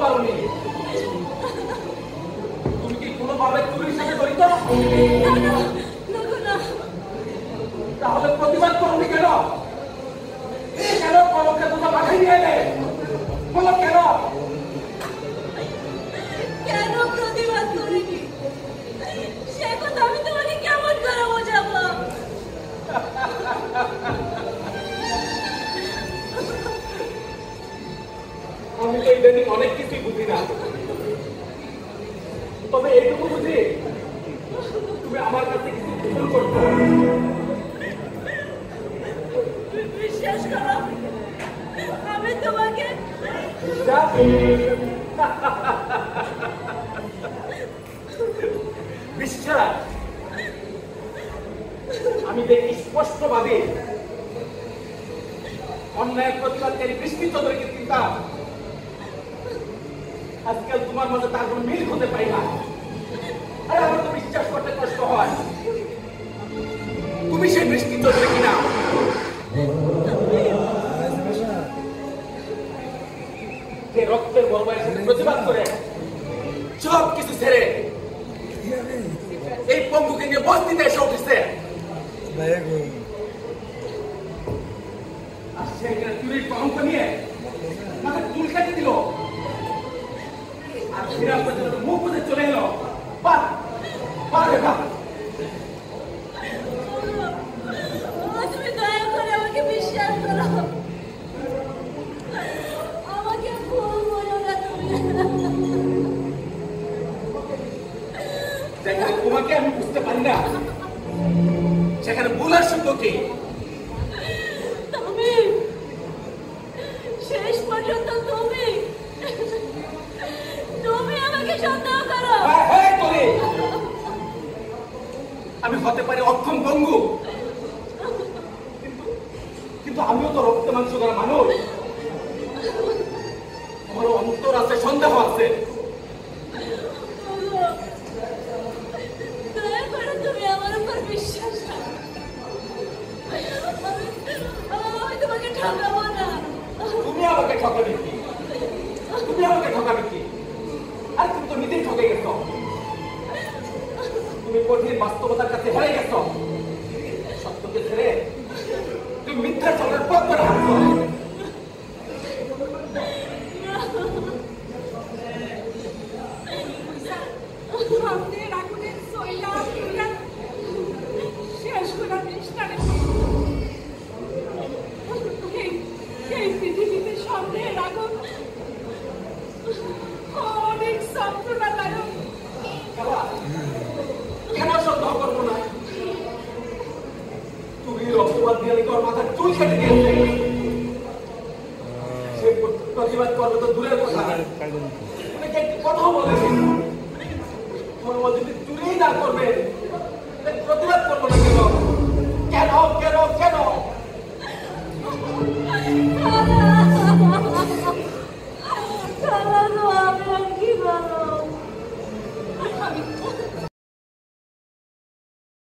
পারোনি? তুমি কি কোনোভাবে চুরির সাথে জড়িত? তাহলে প্রতিবাদ করোনি কেন? কেন কলমকে তোমরা পাঠাই নিয়ে এলে? বলো কেন? কেন প্রতিবাদ করিনি সে কথা আমি তোমাকে কেমন করে বোঝাবো? আমি তো ইদানিং অনেক কিছুই বুঝি না, তবে এইটুকু বুঝি তুমি আমার কাছে কিছু গোপন করছো। বিশ্বাস করো আমি তোমাকে বিশ্বাস? আমি দেখি স্পষ্টভাবে অন্যায় প্রতিবাদকারী বৃষ্টি চৌধুরীকে চিন্তা আজকাল তোমার মধ্যে তার কোনো মিল হতে পারি না। আর আমার তো বিশ্বাস করতে কষ্ট হয় তুমি সেই বৃষ্টি চৌধুরী কিনা। যে রক্তের বলবায় প্রতিবাদ করে সব কিছু ছেড়ে এই পঙ্গুকে নিয়ে বস্তিতে এসে উঠেছে। আর সেখানে চুরির কলঙ্ক নিয়ে মাথায় চুল কাটি দিল আর ফিরে মুখ বুঝে চলে এলো। বাহ বাহ বাহ, তুমি দয়া করে আমাকে বিশ্বাস করো, আমাকে ভুল বলো না তুমি। যেখানে তোমাকে আমি বুঝতে পারি না সেখানে ভুলার শব্দ কি? তুমি শেষ পর্যন্ত তুমি আমাকে সন্দেহ করো। আমি হতে পারি অক্ষম পঙ্গু, কিন্তু আমিও তো রক্ত মাংস করা মানুষ। আমার অন্তর আছে, সন্দেহ আছে। দয়া করে তুমি আমার উপর বিশ্বাস রাখো, আমি তোমাকে ঠকাবো না। তুমি আমাকে ঠকাবে কি? তুমি আমাকে ঠকাবে কি? আর তুমি তো নিজেই ঠকে গেছো। তুমি কঠিন বাস্তবতার কাছে হেরে গেছো। সত্যকে ছেড়ে তুমি মিথ্যা চলার পথ ধরে হাঁটছো। শেষ করার চেষ্টা এই পৃথিবীতে সন্দেহের আগুন অনেক যন্ত্রণাদায়ক। কেন সন্দেহ করবো না? তুমি অপবাদ দিয়ে তোর মাথার চুল কেটে দিয়েছে। সে প্রতিবাদ করবে তো দূরের কথা, তুমি একটি কথাও বলেছি তোমার যদি চুরি না করবে প্রতিবাদ করবো না কেন? কেন কেন কেন?